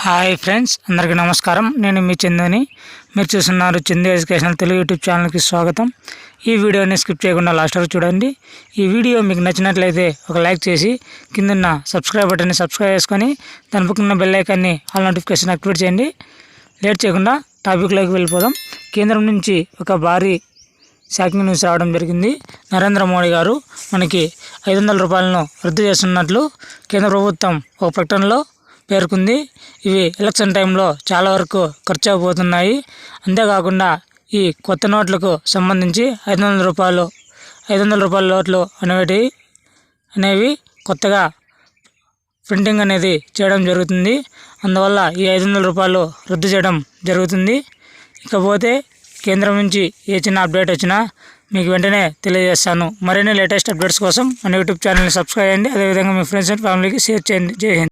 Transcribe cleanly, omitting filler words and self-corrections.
Hi friends, అందరికీ నమస్కారం. నేను మీ చందుని. మీరు చూస్తున్నారు చందు ఎడ్యుకేషనల్ తెలుగు యూట్యూబ్ ఛానల్కి స్వాగతం. ఈ వీడియోని స్కిప్ చేయకుండా లాస్ట్ వరకు చూడండి. ఈ వీడియో మీకు నచ్చినట్లయితే ఒక లైక్ చేసి కిందన్న సబ్స్క్రైబ్ బటన్ని సబ్స్క్రైబ్ చేసుకొని దాని పక్కన బెల్ ఐకాన్ని ఆల్ నోటిఫికేషన్ యాక్టివేట్ చేయండి. లేట్ చేయకుండా టాపిక్లోకి వెళ్ళిపోదాం. కేంద్రం నుంచి ఒక భారీ షాకింగ్ న్యూస్ రావడం జరిగింది. నరేంద్ర మోడీ గారు మనకి 500 రూపాయలను రద్దు చేస్తున్నట్లు కేంద్ర ప్రభుత్వం ఒక ప్రకటనలో పేర్కొంది. ఇవి ఎలక్షన్ టైంలో చాలా వరకు ఖర్చు అయిపోతున్నాయి. అంతేకాకుండా ఈ కొత్త నోట్లకు సంబంధించి 500 రూపాయల నోట్లు అనేవి కొత్తగా ప్రింటింగ్ అనేది చేయడం జరుగుతుంది. అందువల్ల ఈ 500 రూపాయలు రద్దు చేయడం జరుగుతుంది. ఇకపోతే కేంద్రం నుంచి ఏ చిన్న అప్డేట్ వచ్చినా మీకు వెంటనే తెలియజేస్తాను. మరిన్ని లేటెస్ట్ అప్డేట్స్ కోసం మన యూట్యూబ్ ఛానల్ని సబ్స్క్రైబ్ చేయండి. అదేవిధంగా మీ ఫ్రెండ్స్ అండ్ ఫ్యామిలీకి షేర్ చేయండి. జై హింద్.